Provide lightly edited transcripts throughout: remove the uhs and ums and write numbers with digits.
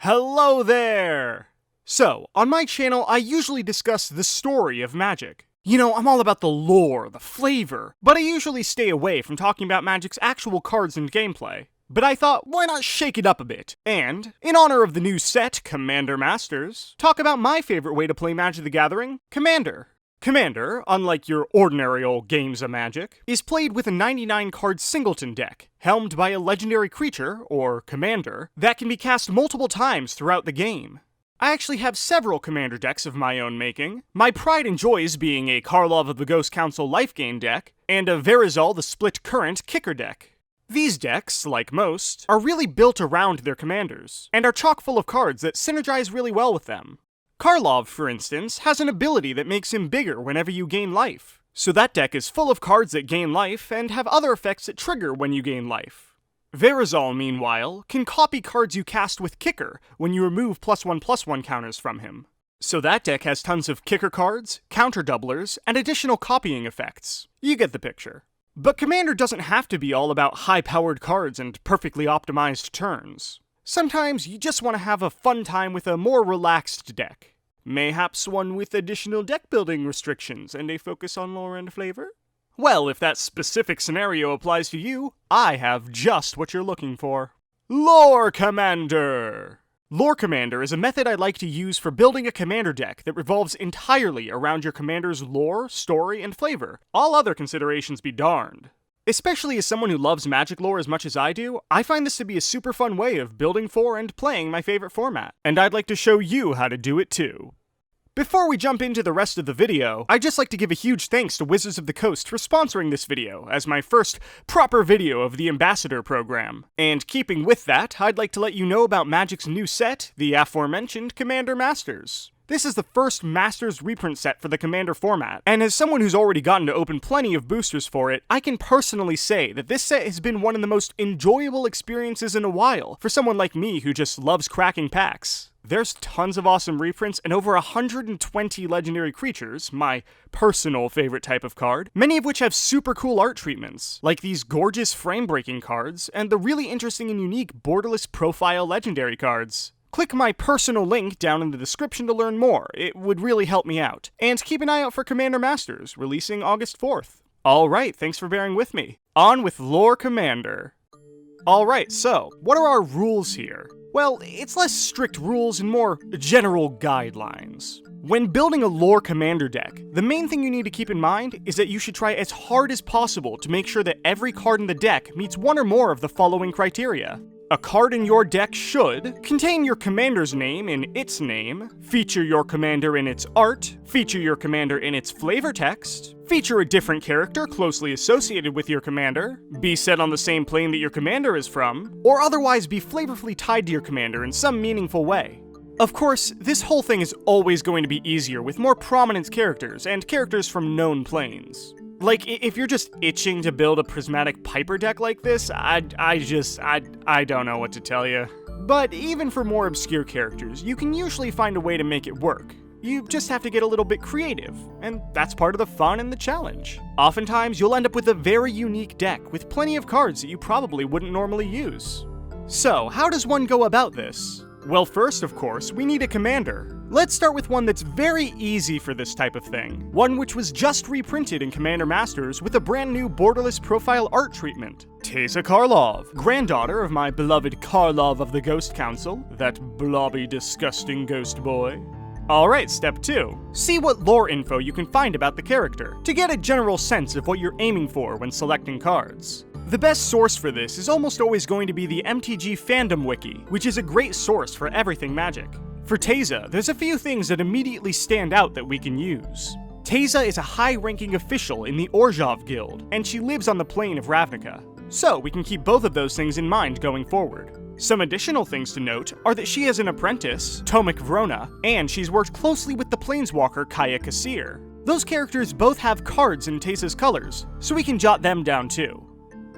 Hello there! So, on my channel, I usually discuss the story of Magic. You know, I'm all about the lore, the flavor, but I usually stay away from talking about Magic's actual cards and gameplay. But I thought, why not shake it up a bit? And, in honor of the new set, Commander Masters, talk about my favorite way to play Magic the Gathering, Commander. Commander, unlike your ordinary old games of Magic, is played with a 99-card singleton deck, helmed by a legendary creature, or commander, that can be cast multiple times throughout the game. I actually have several commander decks of my own making, my pride and joys being a Karlov of the Ghost Council life gain deck, and a Verizal the Split Current kicker deck. These decks, like most, are really built around their commanders, and are chock full of cards that synergize really well with them. Karlov, for instance, has an ability that makes him bigger whenever you gain life, so that deck is full of cards that gain life and have other effects that trigger when you gain life. Verizal, meanwhile, can copy cards you cast with Kicker when you remove +1/+1 counters from him. So that deck has tons of Kicker cards, counter doublers, and additional copying effects. You get the picture. But Commander doesn't have to be all about high-powered cards and perfectly optimized turns. Sometimes you just want to have a fun time with a more relaxed deck. Mayhaps one with additional deck building restrictions and a focus on lore and flavor? Well, if that specific scenario applies to you, I have just what you're looking for. Lore Commander! Lore Commander is a method I like to use for building a commander deck that revolves entirely around your commander's lore, story, and flavor. All other considerations be darned. Especially as someone who loves Magic lore as much as I do, I find this to be a super fun way of building for and playing my favorite format, and I'd like to show you how to do it too. Before we jump into the rest of the video, I'd just like to give a huge thanks to Wizards of the Coast for sponsoring this video as my first proper video of the Ambassador program. And keeping with that, I'd like to let you know about Magic's new set, the aforementioned Commander Masters. This is the first Masters reprint set for the Commander format, and as someone who's already gotten to open plenty of boosters for it, I can personally say that this set has been one of the most enjoyable experiences in a while for someone like me who just loves cracking packs. There's tons of awesome reprints and over 120 legendary creatures, my personal favorite type of card, many of which have super cool art treatments, like these gorgeous frame-breaking cards, and the really interesting and unique borderless profile legendary cards. Click my personal link down in the description to learn more, it would really help me out. And keep an eye out for Commander Masters, releasing August 4th. Alright, thanks for bearing with me. On with Lore Commander. Alright, so, what are our rules here? Well, it's less strict rules and more general guidelines. When building a Lore Commander deck, the main thing you need to keep in mind is that you should try as hard as possible to make sure that every card in the deck meets one or more of the following criteria. A card in your deck should contain your commander's name in its name, feature your commander in its art, feature your commander in its flavor text, feature a different character closely associated with your commander, be set on the same plane that your commander is from, or otherwise be flavorfully tied to your commander in some meaningful way. Of course, this whole thing is always going to be easier with more prominent characters and characters from known planes. Like, if you're just itching to build a prismatic Piper deck like this, I don't know what to tell you. But even for more obscure characters, you can usually find a way to make it work. You just have to get a little bit creative, and that's part of the fun and the challenge. Oftentimes, you'll end up with a very unique deck with plenty of cards that you probably wouldn't normally use. So, how does one go about this? Well, first, of course, we need a commander. Let's start with one that's very easy for this type of thing. One which was just reprinted in Commander Masters with a brand new borderless profile art treatment. Teysa Karlov, granddaughter of my beloved Karlov of the Ghost Council, that blobby, disgusting ghost boy. Alright, step 2. See what lore info you can find about the character, to get a general sense of what you're aiming for when selecting cards. The best source for this is almost always going to be the MTG Fandom Wiki, which is a great source for everything Magic. For Teysa, there's a few things that immediately stand out that we can use. Teysa is a high-ranking official in the Orzhov Guild, and she lives on the plane of Ravnica. So we can keep both of those things in mind going forward. Some additional things to note are that she has an apprentice, Tomek Vrona, and she's worked closely with the planeswalker Kaya Kassir. Those characters both have cards in Teysa's colors, so we can jot them down too.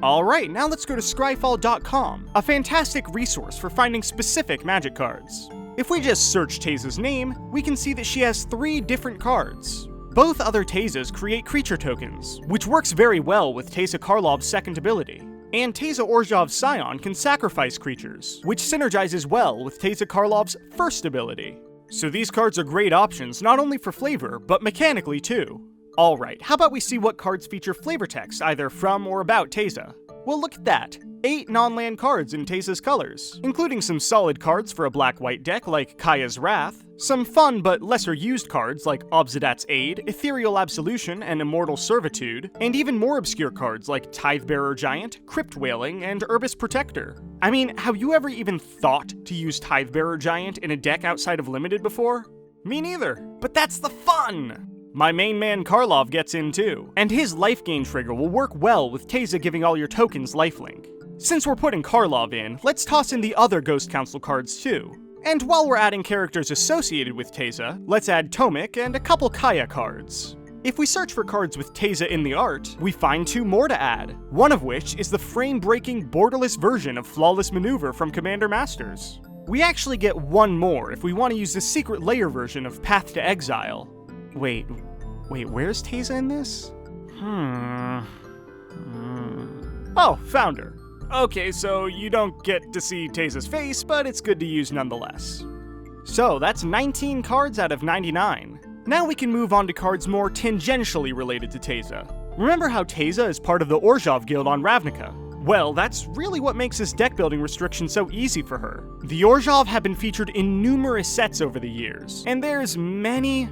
Alright, now let's go to scryfall.com, a fantastic resource for finding specific Magic cards. If we just search Teysa's name, we can see that she has 3 different cards. Both other Teysas create creature tokens, which works very well with Teysa Karlov's second ability. And Teysa Orzhov's Scion can sacrifice creatures, which synergizes well with Teysa Karlov's first ability. So these cards are great options not only for flavor, but mechanically too. Alright, how about we see what cards feature flavor text either from or about Teysa? Well, look at that. 8 non-land cards in Teysa's colors, including some solid cards for a black-white deck like Kaya's Wrath, some fun but lesser used cards like Obsidat's Aid, Ethereal Absolution, and Immortal Servitude, and even more obscure cards like Tidebearer Giant, Crypt Wailing, and Urbis Protector. I mean, have you ever even thought to use Tidebearer Giant in a deck outside of Limited before? Me neither, but that's the fun! My main man Karlov gets in too, and his life gain trigger will work well with Teysa giving all your tokens lifelink. Since we're putting Karlov in, let's toss in the other Ghost Council cards too. And while we're adding characters associated with Teysa, let's add Tomik and a couple Kaya cards. If we search for cards with Teysa in the art, we find 2 more to add, one of which is the frame-breaking, borderless version of Flawless Maneuver from Commander Masters. We actually get 1 more if we want to use the Secret Layer version of Path to Exile. Wait, where's Teysa in this? Oh, found her. Okay, so you don't get to see Teysa's face, but it's good to use nonetheless. So that's 19 cards out of 99. Now we can move on to cards more tangentially related to Teysa. Remember how Teysa is part of the Orzhov Guild on Ravnica? Well, that's really what makes this deck building restriction so easy for her. The Orzhov have been featured in numerous sets over the years, and there's many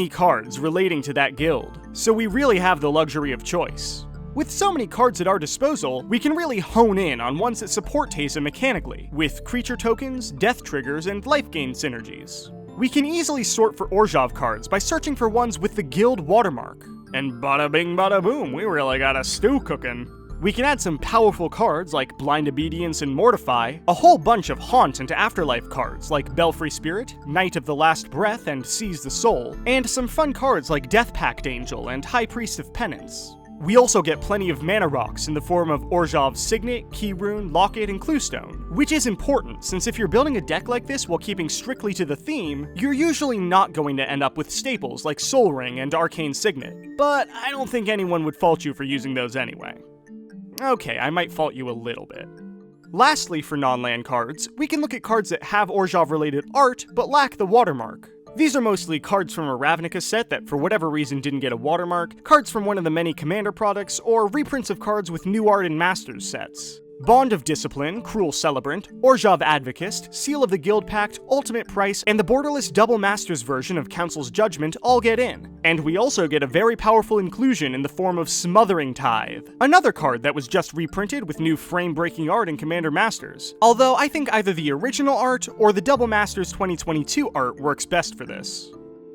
cards relating to that guild, so we really have the luxury of choice. With so many cards at our disposal, we can really hone in on ones that support Teysa mechanically, with creature tokens, death triggers, and life gain synergies. We can easily sort for Orzhov cards by searching for ones with the guild watermark. And bada bing bada boom, we really got a stew cooking. We can add some powerful cards like Blind Obedience and Mortify, a whole bunch of Haunt and Afterlife cards like Belfry Spirit, Knight of the Last Breath, and Seize the Soul, and some fun cards like Death Pact Angel and High Priest of Penance. We also get plenty of mana rocks in the form of Orzhov's Signet, Keyrune, Locket, and Cluestone, which is important since if you're building a deck like this while keeping strictly to the theme, you're usually not going to end up with staples like Sol Ring and Arcane Signet, but I don't think anyone would fault you for using those anyway. Okay, I might fault you a little bit. Lastly, for non-land cards, we can look at cards that have Orzhov-related art but lack the watermark. These are mostly cards from a Ravnica set that for whatever reason didn't get a watermark, cards from one of the many Commander products, or reprints of cards with new art in Masters sets. Bond of Discipline, Cruel Celebrant, Orzhov Advocist, Seal of the Guild Pact, Ultimate Price, and the borderless Double Masters version of Council's Judgment all get in. And we also get a very powerful inclusion in the form of Smothering Tithe, another card that was just reprinted with new frame-breaking art in Commander Masters. Although I think either the original art or the Double Masters 2022 art works best for this.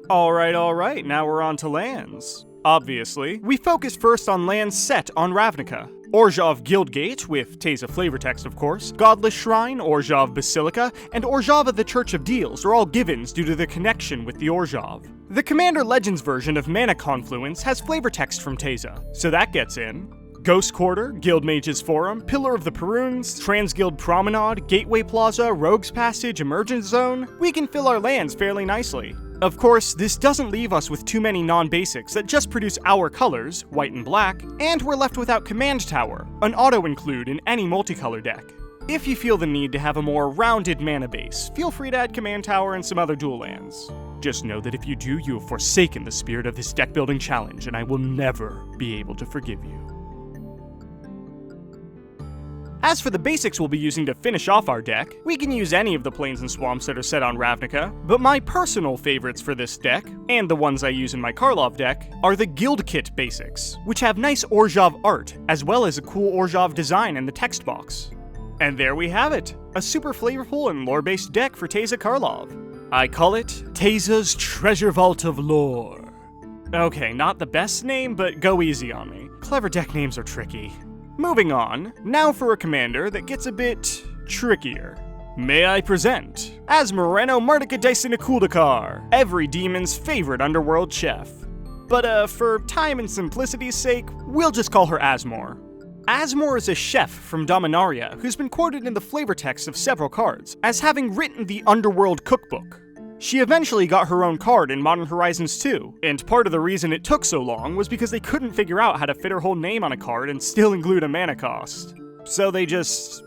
Alright, now we're on to lands. Obviously, we focus first on lands set on Ravnica. Orzhov Guildgate, with Teysa flavor text of course, Godless Shrine, Orzhov Basilica, and Orzhov of the Church of Deals are all givens due to their connection with the Orzhov. The Commander Legends version of Mana Confluence has flavor text from Teysa, so that gets in. Ghost Quarter, Guildmage's Forum, Pillar of the Perunes, Transguild Promenade, Gateway Plaza, Rogue's Passage, Emergence Zone, we can fill our lands fairly nicely. Of course, this doesn't leave us with too many non-basics that just produce our colors, white and black, and we're left without Command Tower, an auto-include in any multicolor deck. If you feel the need to have a more rounded mana base, feel free to add Command Tower and some other dual lands. Just know that if you do, you have forsaken the spirit of this deck-building challenge, and I will never be able to forgive you. As for the basics we'll be using to finish off our deck, we can use any of the plains and swamps that are set on Ravnica, but my personal favorites for this deck, and the ones I use in my Karlov deck, are the Guild Kit basics, which have nice Orzhov art, as well as a cool Orzhov design in the text box. And there we have it, a super flavorful and lore-based deck for Teysa Karlov. I call it Teysa's Treasure Vault of Lore. Okay, not the best name, but go easy on me. Clever deck names are tricky. Moving on, now for a commander that gets a bit trickier. May I present Asmoranomardicadaistinaculdacar, every demon's favorite underworld chef. But for time and simplicity's sake, we'll just call her Asmor. Asmor is a chef from Dominaria who's been quoted in the flavor text of several cards as having written the Underworld Cookbook. She eventually got her own card in Modern Horizons 2, and part of the reason it took so long was because they couldn't figure out how to fit her whole name on a card and still include a mana cost. So they just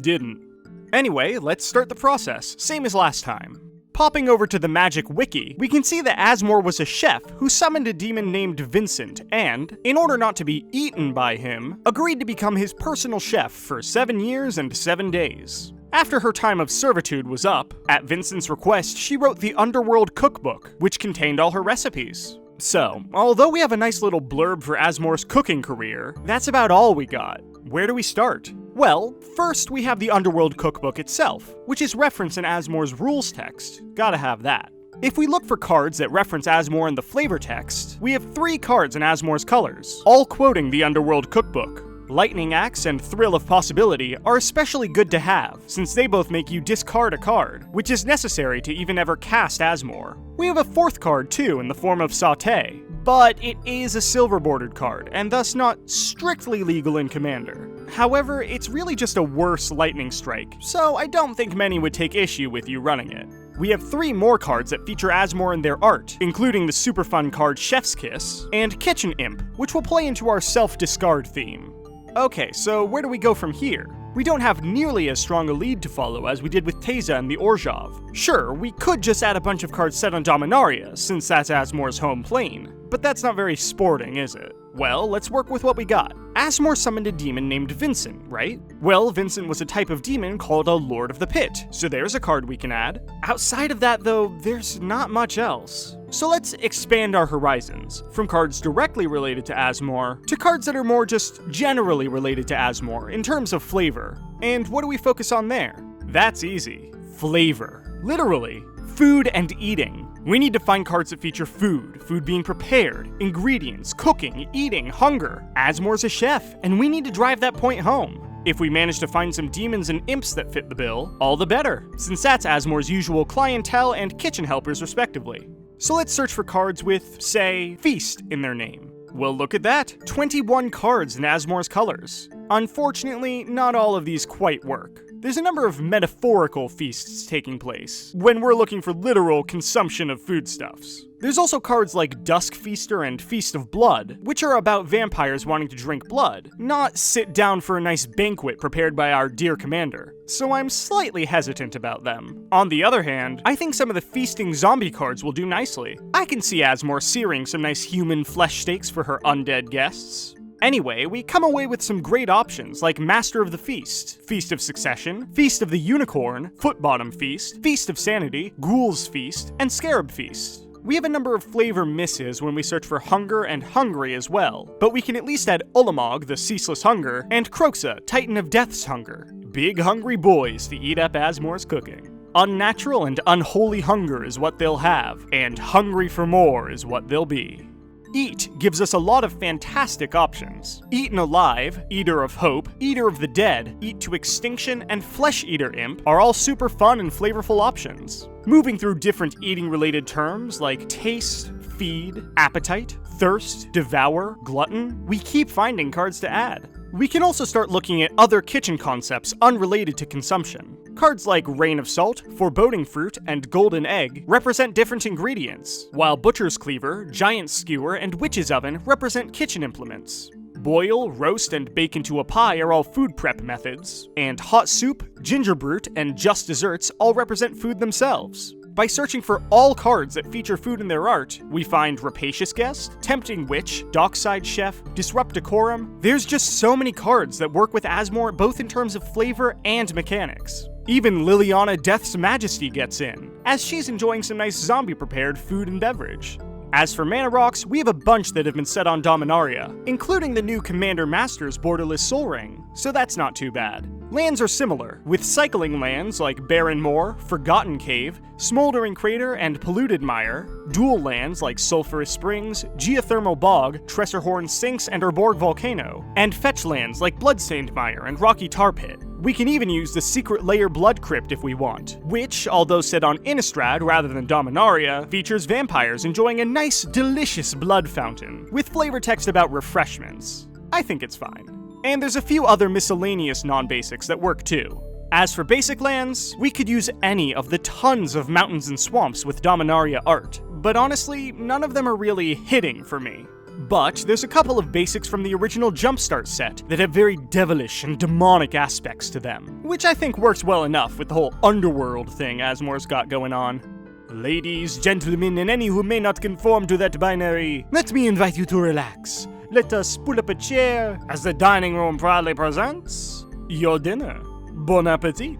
didn't. Anyway, let's start the process, same as last time. Popping over to the Magic Wiki, we can see that Asmore was a chef who summoned a demon named Vincent and, in order not to be eaten by him, agreed to become his personal chef for 7 years and 7 days. After her time of servitude was up, at Vincent's request, she wrote the Underworld Cookbook, which contained all her recipes. So, although we have a nice little blurb for Asmore's cooking career, that's about all we got. Where do we start? Well, first we have the Underworld Cookbook itself, which is referenced in Asmore's rules text. Gotta have that. If we look for cards that reference Asmore in the flavor text, we have 3 cards in Asmore's colors, all quoting the Underworld Cookbook. Lightning Axe and Thrill of Possibility are especially good to have, since they both make you discard a card, which is necessary to even ever cast Asmore. We have a 4th card too in the form of Sauté, but it is a silver bordered card, and thus not strictly legal in Commander. However, it's really just a worse Lightning Strike, so I don't think many would take issue with you running it. We have 3 more cards that feature Asmore in their art, including the super fun card Chef's Kiss, and Kitchen Imp, which will play into our self-discard theme. Okay, so where do we go from here? We don't have nearly as strong a lead to follow as we did with Teysa and the Orzhov. Sure, we could just add a bunch of cards set on Dominaria, since that's Asmore's home plane, but that's not very sporting, is it? Well, let's work with what we got. Asmore summoned a demon named Vincent, right? Well, Vincent was a type of demon called a Lord of the Pit, so there's a card we can add. Outside of that, though, there's not much else. So let's expand our horizons, from cards directly related to Asmore, to cards that are more just generally related to Asmore, in terms of flavor. And what do we focus on there? That's easy. Flavor. Literally. Food and eating. We need to find cards that feature food, food being prepared, ingredients, cooking, eating, hunger. Asmore's a chef, and we need to drive that point home. If we manage to find some demons and imps that fit the bill, all the better, since that's Asmore's usual clientele and kitchen helpers respectively. So let's search for cards with, say, Feast in their name. Well, look at that, 21 cards in Asmore's colors. Unfortunately, not all of these quite work. There's a number of metaphorical feasts taking place, when we're looking for literal consumption of foodstuffs. There's also cards like Dusk Feaster and Feast of Blood, which are about vampires wanting to drink blood, not sit down for a nice banquet prepared by our dear commander, so I'm slightly hesitant about them. On the other hand, I think some of the feasting zombie cards will do nicely. I can see Asmore searing some nice human flesh steaks for her undead guests. Anyway, we come away with some great options like Master of the Feast, Feast of Succession, Feast of the Unicorn, Footbottom Feast, Feast of Sanity, Ghoul's Feast, and Scarab Feast. We have a number of flavor misses when we search for Hunger and Hungry as well, but we can at least add Ulamog, the Ceaseless Hunger, and Kroxa, Titan of Death's Hunger. Big hungry boys to eat up Asmore's cooking. Unnatural and unholy hunger is what they'll have, and hungry for more is what they'll be. Eat gives us a lot of fantastic options. Eaten Alive, Eater of Hope, Eater of the Dead, Eat to Extinction, and Flesh Eater Imp are all super fun and flavorful options. Moving through different eating-related terms like taste, feed, appetite, thirst, devour, glutton, we keep finding cards to add. We can also start looking at other kitchen concepts unrelated to consumption. Cards like Rain of Salt, Foreboding Fruit, and Golden Egg represent different ingredients, while Butcher's Cleaver, Giant Skewer, and Witch's Oven represent kitchen implements. Boil, roast, and bake into a pie are all food prep methods, and Hot Soup, Ginger Brute, and Just Desserts all represent food themselves. By searching for all cards that feature food in their art, we find Rapacious Guest, Tempting Witch, Dockside Chef, Disrupt Decorum. There's just so many cards that work with Asmore both in terms of flavor and mechanics. Even Liliana Death's Majesty gets in, as she's enjoying some nice zombie-prepared food and beverage. As for mana rocks, we have a bunch that have been set on Dominaria, including the new Commander Master's Borderless Sol Ring, so that's not too bad. Lands are similar, with cycling lands like Barren Moor, Forgotten Cave, Smoldering Crater, and Polluted Mire, dual lands like Sulphurous Springs, Geothermal Bog, Tressorhorn Sinks, and Urborg Volcano, and fetch lands like Bloodstained Mire and Rocky Tar Pit. We can even use the Secret Lair Blood Crypt if we want, which, although set on Innistrad rather than Dominaria, features vampires enjoying a nice, delicious blood fountain, with flavor text about refreshments. I think it's fine. And there's a few other miscellaneous non-basics that work too. As for basic lands, we could use any of the tons of mountains and swamps with Dominaria art, but honestly, none of them are really hitting for me. But there's a couple of basics from the original Jumpstart set that have very devilish and demonic aspects to them, which I think works well enough with the whole underworld thing Asmore's got going on. Ladies, gentlemen, and any who may not conform to that binary, let me invite you to relax. Let us pull up a chair as the dining room proudly presents your dinner. Bon appetit!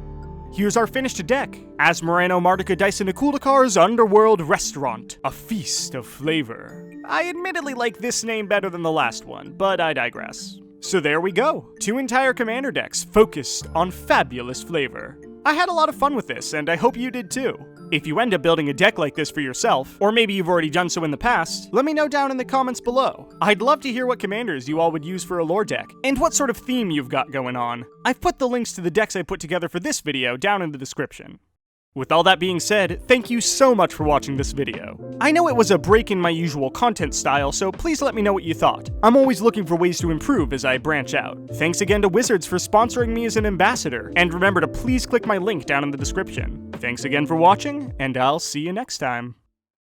Here's our finished deck, Asmoranomardicadaistinaculdacar's Underworld Restaurant, a feast of flavor. I admittedly like this name better than the last one, but I digress. So there we go, 2 entire commander decks focused on fabulous flavor. I had a lot of fun with this, and I hope you did too. If you end up building a deck like this for yourself, or maybe you've already done so in the past, let me know down in the comments below. I'd love to hear what commanders you all would use for a lore deck, and what sort of theme you've got going on. I've put the links to the decks I put together for this video down in the description. With all that being said, thank you so much for watching this video. I know it was a break in my usual content style, so please let me know what you thought. I'm always looking for ways to improve as I branch out. Thanks again to Wizards for sponsoring me as an ambassador, and remember to please click my link down in the description. Thanks again for watching, and I'll see you next time.